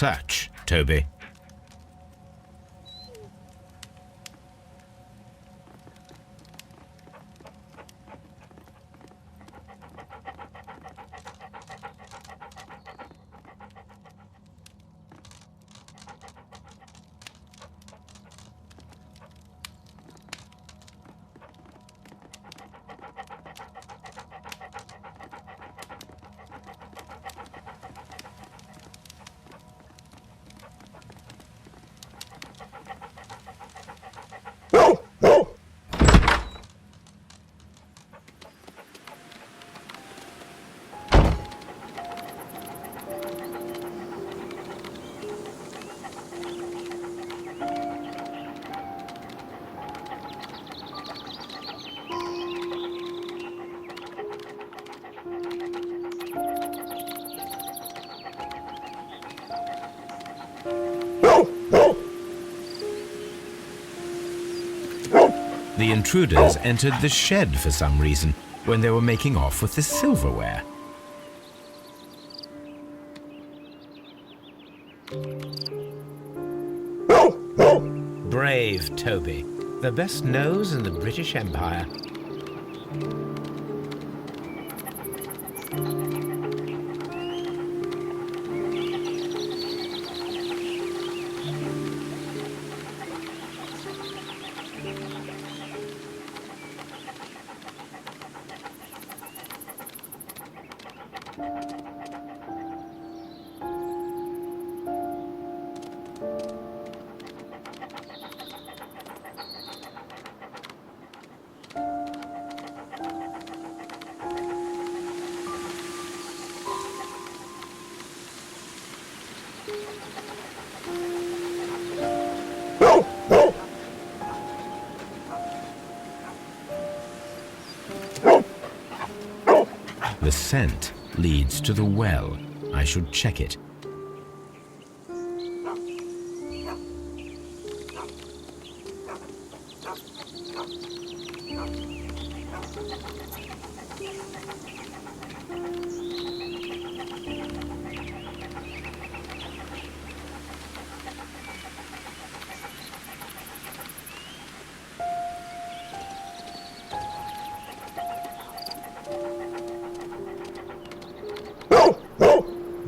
search, Toby. The intruders entered the shed for some reason when they were making off with the silverware. Brave Toby, the best nose in the British Empire. The scent leads to the well. I should check it.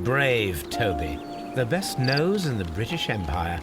Brave Toby, the best nose in the British Empire.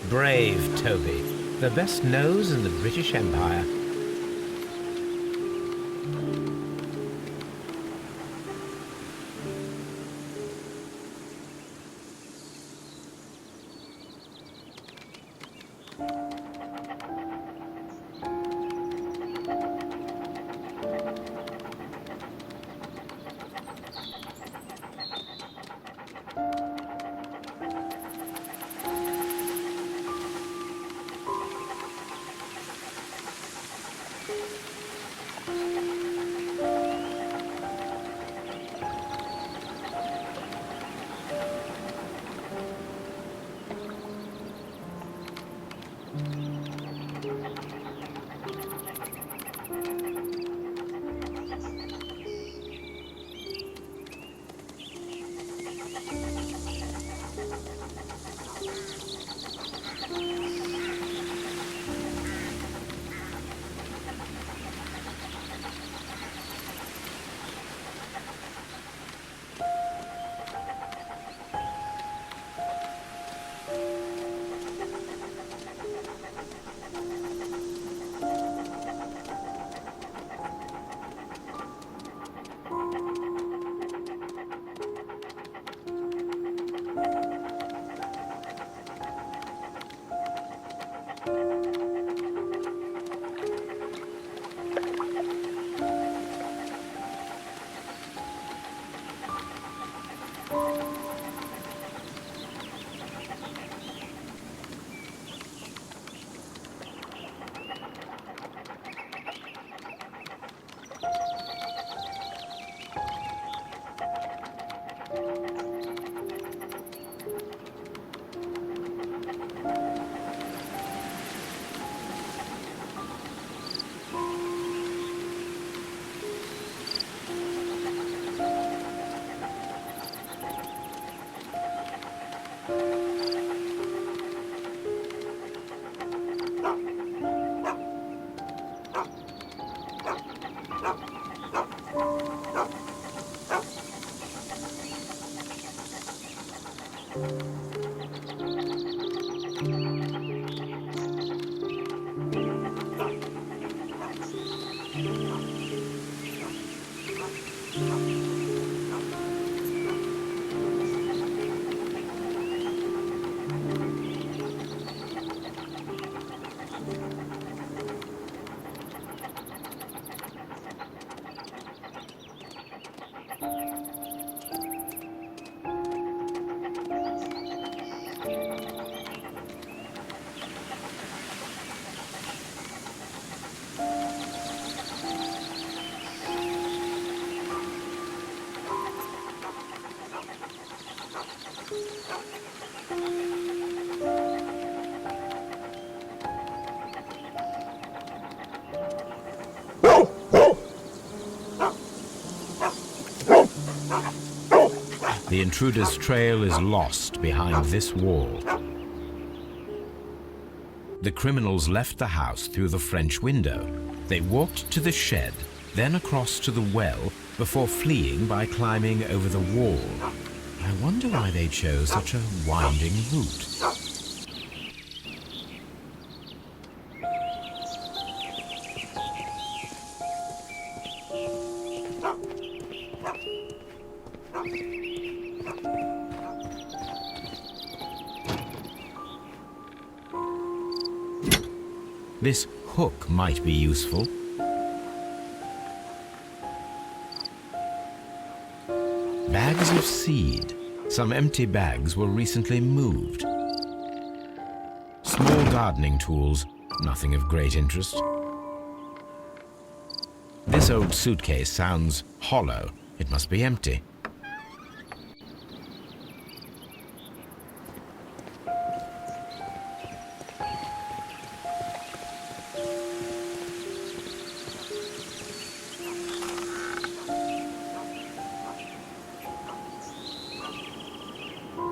Brave Toby, the best nose in the British Empire. The intruder's trail is lost behind this wall. The criminals left the house through the French window. They walked to the shed, then across to the well, before fleeing by climbing over the wall. I wonder why they chose such a winding route. This hook might be useful. Bags of seed. Some empty bags were recently moved. Small gardening tools, nothing of great interest. This old suitcase sounds hollow. It must be empty.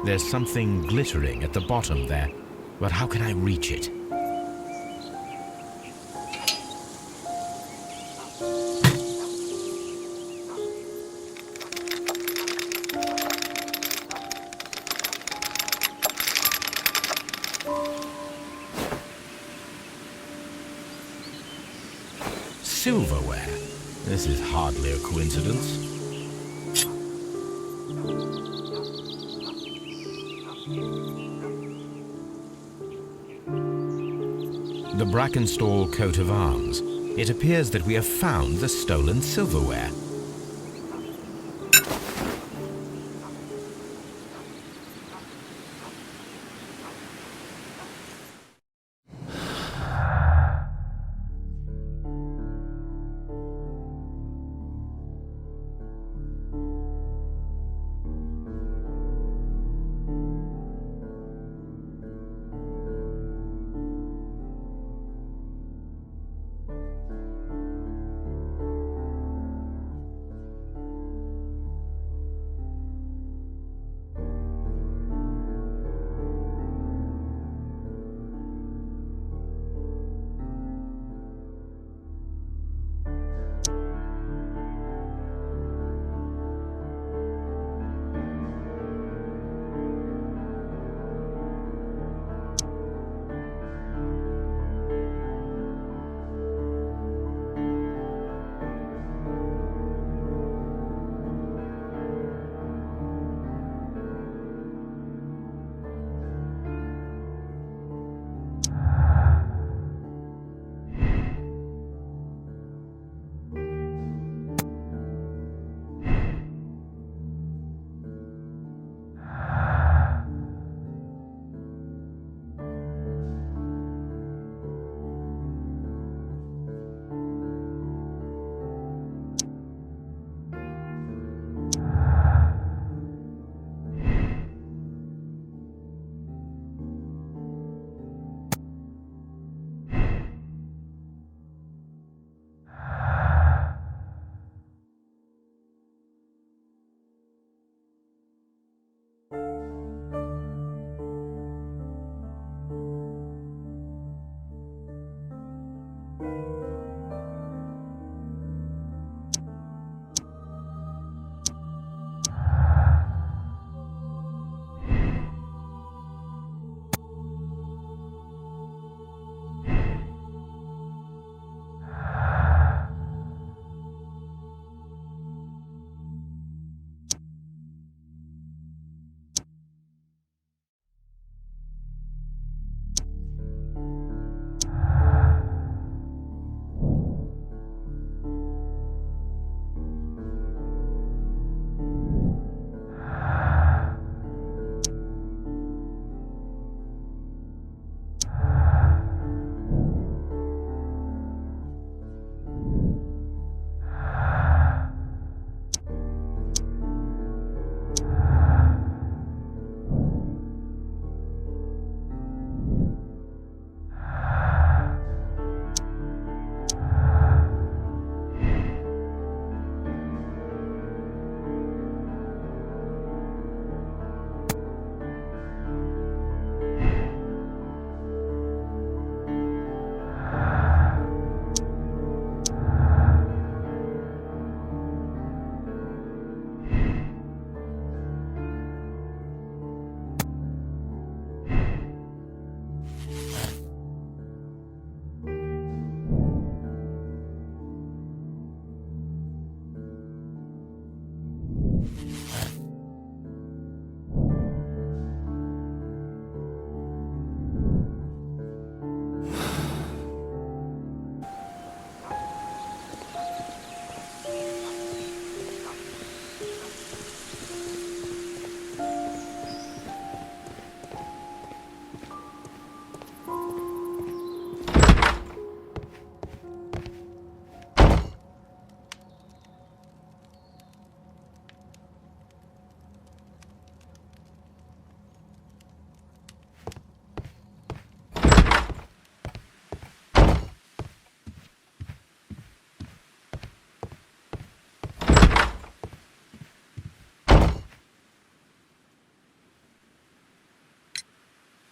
There's something glittering at the bottom there, but how can I reach it? Silverware. This is hardly a coincidence. The Brackenstall coat of arms. It appears that we have found the stolen silverware.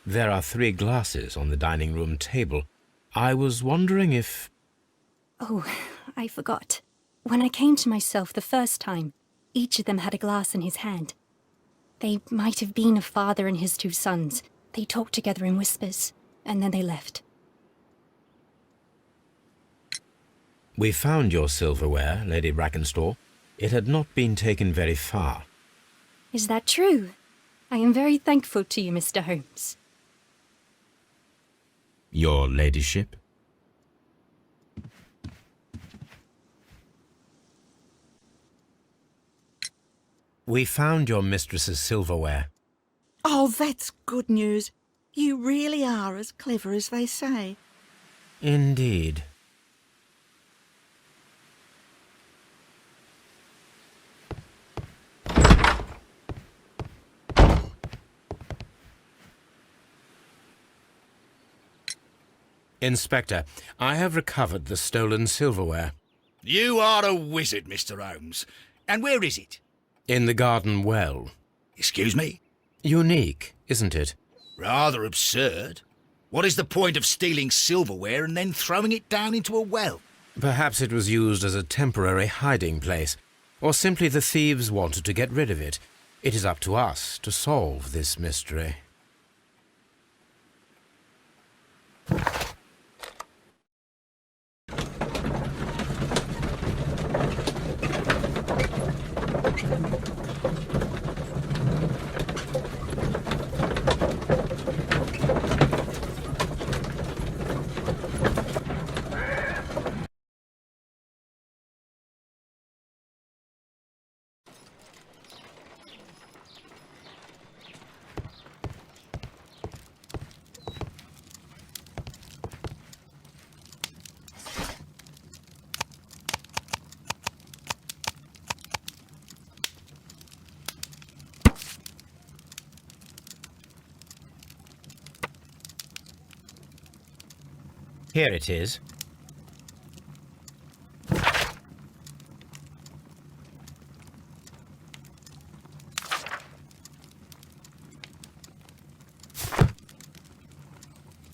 There are 3 glasses on the dining room table. I was wondering if... Oh, I forgot. When I came to myself the first time, each of them had a glass in his hand. They might have been a father and his 2 sons. They talked together in whispers, and then they left. We found your silverware, Lady Brackenstall. It had not been taken very far. Is that true? I am very thankful to you, Mr. Holmes. Your ladyship? We found your mistress's silverware. Oh, that's good news. You really are as clever as they say. Indeed. Inspector, I have recovered the stolen silverware. You are a wizard, Mr. Holmes. And where is it? In the garden well. Excuse me? Unique, isn't it? Rather absurd. What is the point of stealing silverware and then throwing it down into a well? Perhaps it was used as a temporary hiding place, or simply the thieves wanted to get rid of it. It is up to us to solve this mystery. Here it is.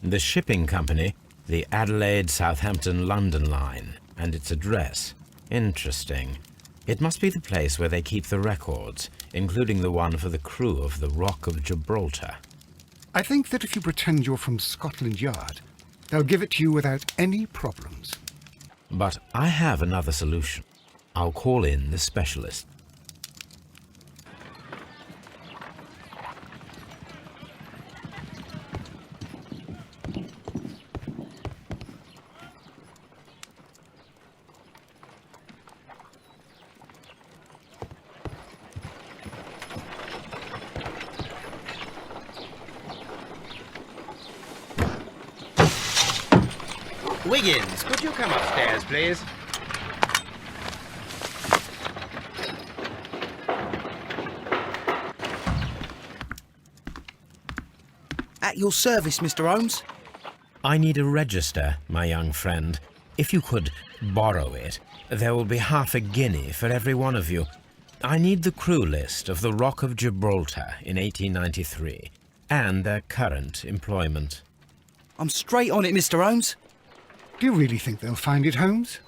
The shipping company, the Adelaide, Southampton, London line, and its address. Interesting. It must be the place where they keep the records, including the one for the crew of the Rock of Gibraltar. I think that if you pretend you're from Scotland Yard, they'll give it to you without any problems. But I have another solution. I'll call in the specialist. Wiggins, could you come upstairs, please? At your service, Mr. Holmes. I need a register, my young friend. If you could borrow it, there will be half a guinea for every one of you. I need the crew list of the Rock of Gibraltar in 1893 and their current employment. I'm straight on it, Mr. Holmes. Do you really think they'll find it, Holmes?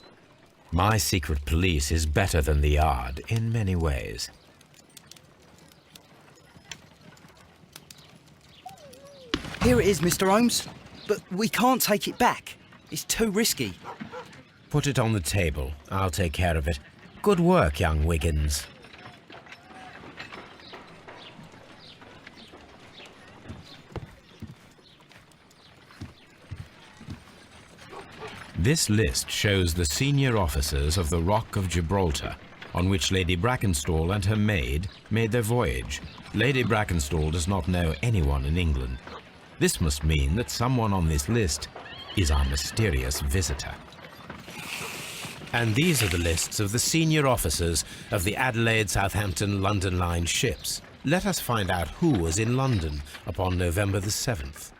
My secret police is better than the Yard in many ways. Here it is, Mr. Holmes. But we can't take it back. It's too risky. Put it on the table. I'll take care of it. Good work, young Wiggins. This list shows the senior officers of the Rock of Gibraltar, on which Lady Brackenstall and her maid made their voyage. Lady Brackenstall does not know anyone in England. This must mean that someone on this list is our mysterious visitor. And these are the lists of the senior officers of the Adelaide, Southampton, London line ships. Let us find out who was in London upon November the 7th.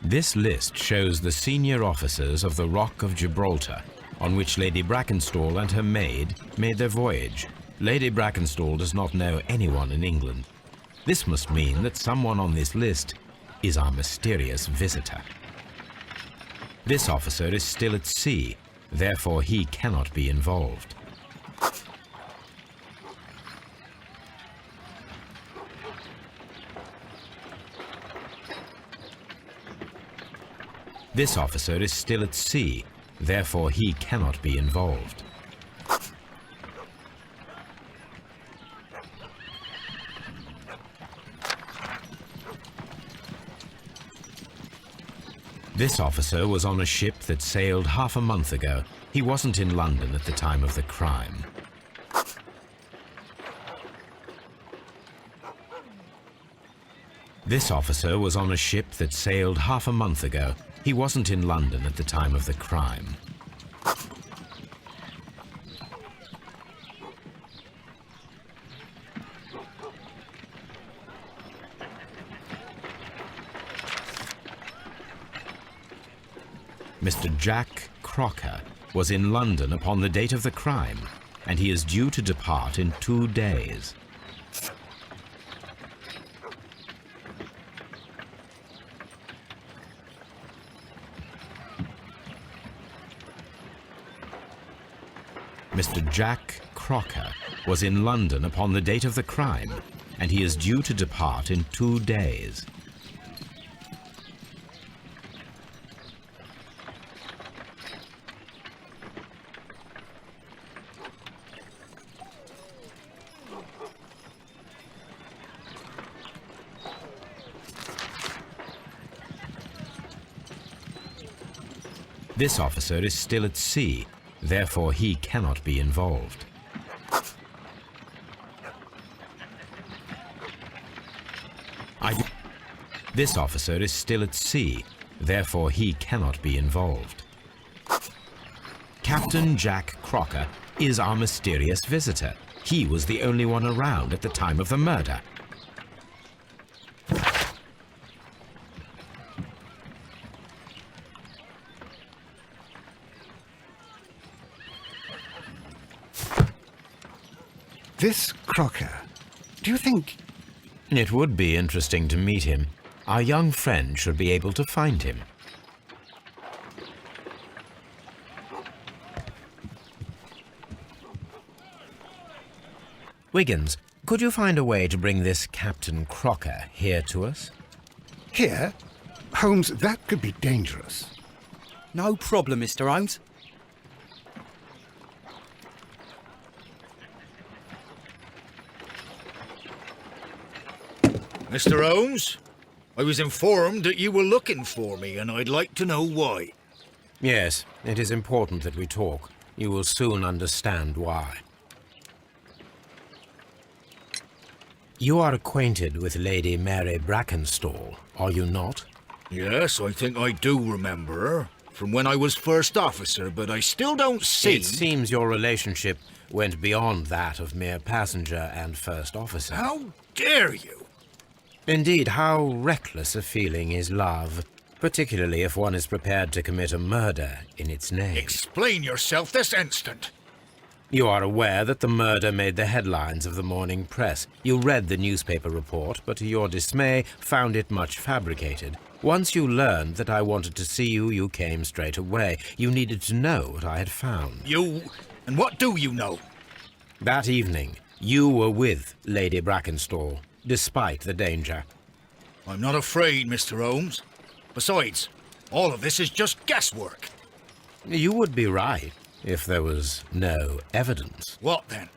This list shows the senior officers of the Rock of Gibraltar, on which Lady Brackenstall and her maid made their voyage. Lady Brackenstall does not know anyone in England. This must mean that someone on this list is our mysterious visitor. This officer is still at sea, therefore he cannot be involved. This officer is still at sea, therefore he cannot be involved. This officer was on a ship that sailed half a month ago. He wasn't in London at the time of the crime. This officer was on a ship that sailed half a month ago. He wasn't in London at the time of the crime. Mr. Jack Crocker was in London upon the date of the crime, and he is due to depart in 2 days. Mr. Jack Crocker was in London upon the date of the crime, and he is due to depart in 2 days. This officer is still at sea, therefore he cannot be involved. This officer is still at sea, therefore he cannot be involved. Captain Jack Crocker is our mysterious visitor. He was the only one around at the time of the murder. This Crocker, do you think... It would be interesting to meet him. Our young friend should be able to find him. Wiggins, could you find a way to bring this Captain Crocker here to us? Here? Holmes, that could be dangerous. No problem, Mr. Holmes. Mr. Holmes, I was informed that you were looking for me, and I'd like to know why. Yes, it is important that we talk. You will soon understand why. You are acquainted with Lady Mary Brackenstall, are you not? Yes, I think I do remember her, from when I was first officer, but I still don't see... It seems your relationship went beyond that of mere passenger and first officer. How dare you? Indeed, how reckless a feeling is love, particularly if one is prepared to commit a murder in its name. Explain yourself this instant. You are aware that the murder made the headlines of the morning press. You read the newspaper report, but to your dismay, found it much fabricated. Once you learned that I wanted to see you, you came straight away. You needed to know what I had found. You... and what do you know? That evening, you were with Lady Brackenstall, despite the danger. I'm not afraid, Mr. Holmes. Besides, all of this is just guesswork. You would be right if there was no evidence. What then?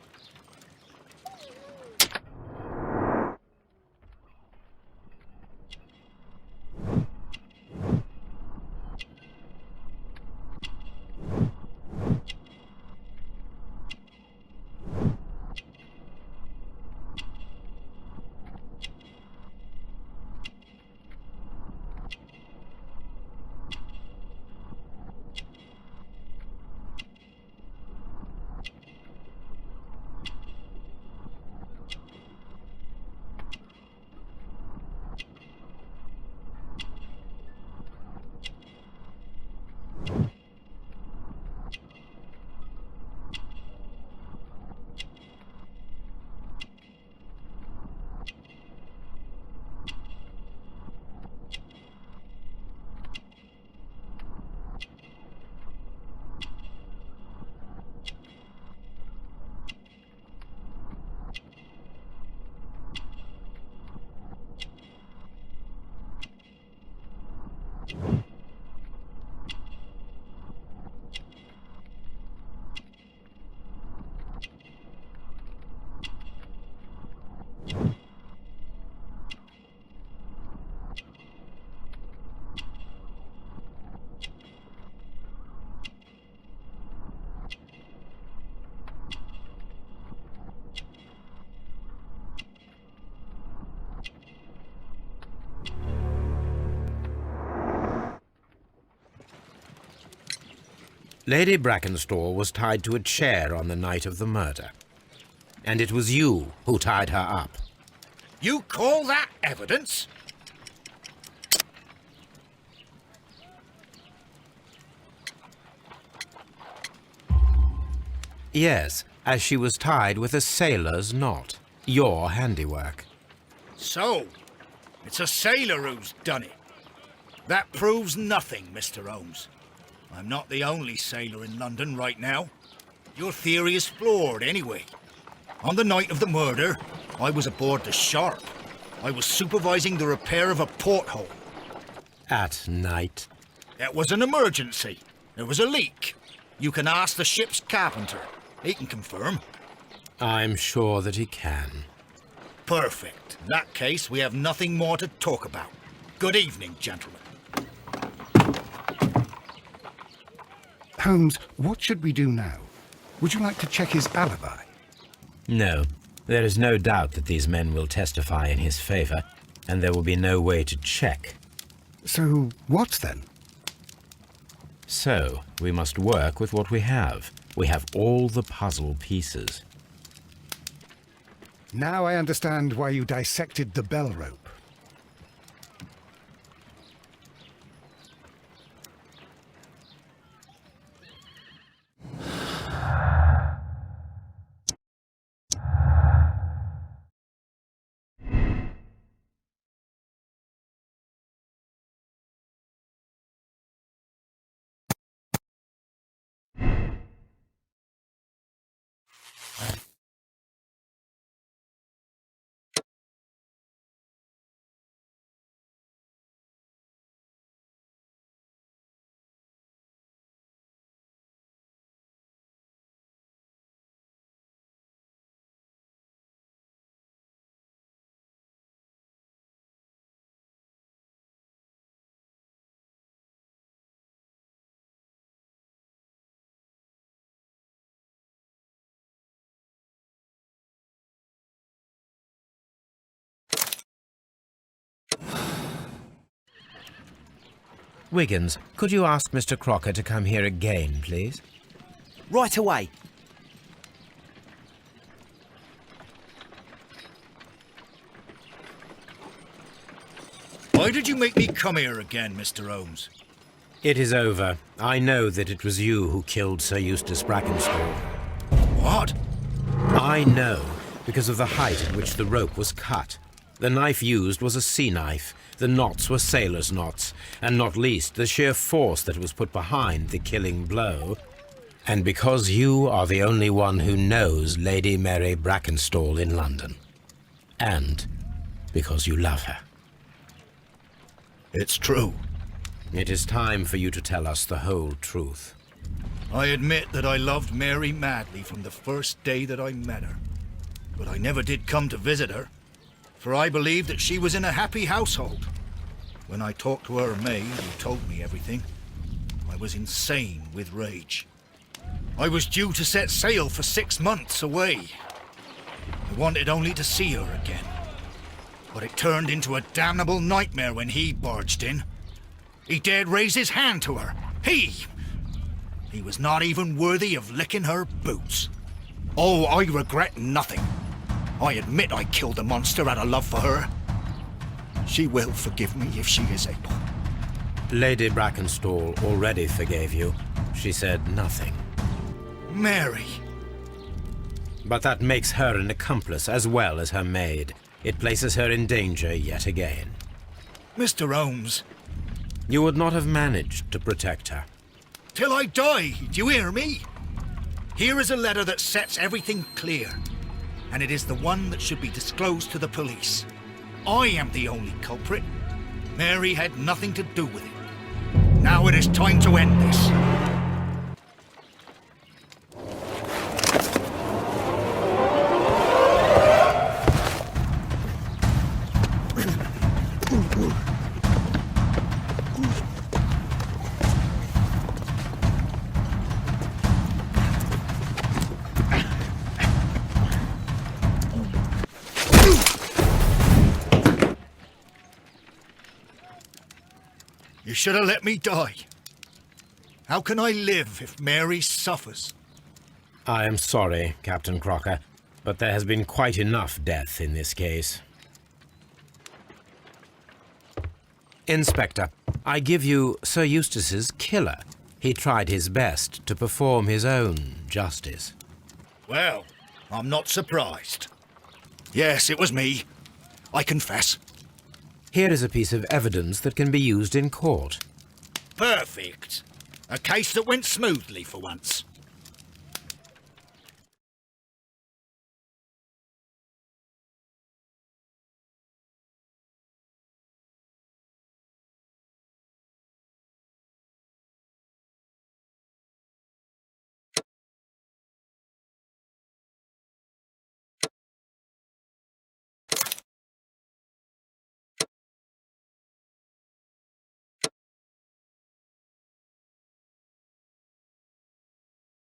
Lady Brackenstall was tied to a chair on the night of the murder. And it was you who tied her up. You call that evidence? Yes, as she was tied with a sailor's knot. Your handiwork. So, it's a sailor who's done it. That proves nothing, Mr. Holmes. I'm not the only sailor in London right now. Your theory is flawed anyway. On the night of the murder, I was aboard the Sharp. I was supervising the repair of a porthole. At night. It was an emergency. There was a leak. You can ask the ship's carpenter. He can confirm. I'm sure that he can. Perfect. In that case, we have nothing more to talk about. Good evening, gentlemen. Holmes, what should we do now? Would you like to check his alibi? No, there is no doubt that these men will testify in his favor, and there will be no way to check. So, what then? So, we must work with what we have. We have all the puzzle pieces. Now I understand why you dissected the bell rope. Wiggins, could you ask Mr. Crocker to come here again, please? Right away. Why did you make me come here again, Mr. Holmes? It is over. I know that it was you who killed Sir Eustace Brackenstall. What? I know, because of the height at which the rope was cut. The knife used was a sea knife. The knots were sailor's knots, and not least the sheer force that was put behind the killing blow. And because you are the only one who knows Lady Mary Brackenstall in London. And because you love her. It's true. It is time for you to tell us the whole truth. I admit that I loved Mary madly from the first day that I met her. But I never did come to visit her, for I believed that she was in a happy household. When I talked to her maid, who told me everything, I was insane with rage. I was due to set sail for 6 months away. I wanted only to see her again. But it turned into a damnable nightmare when he barged in. He dared raise his hand to her. He was not even worthy of licking her boots. Oh, I regret nothing. I admit I killed the monster out of love for her. She will forgive me if she is able. Lady Brackenstall already forgave you. She said nothing. Mary. But that makes her an accomplice as well as her maid. It places her in danger yet again. Mr. Holmes. You would not have managed to protect her. Till I die, do you hear me? Here is a letter that sets everything clear. And it is the one that should be disclosed to the police. I am the only culprit. Mary had nothing to do with it. Now it is time to end this. You should have let me die. How can I live if Mary suffers? I am sorry, Captain Crocker, but there has been quite enough death in this case. Inspector, I give you Sir Eustace's killer. He tried his best to perform his own justice. Well, I'm not surprised. Yes, it was me. I confess. Here is a piece of evidence that can be used in court. Perfect. A case that went smoothly for once.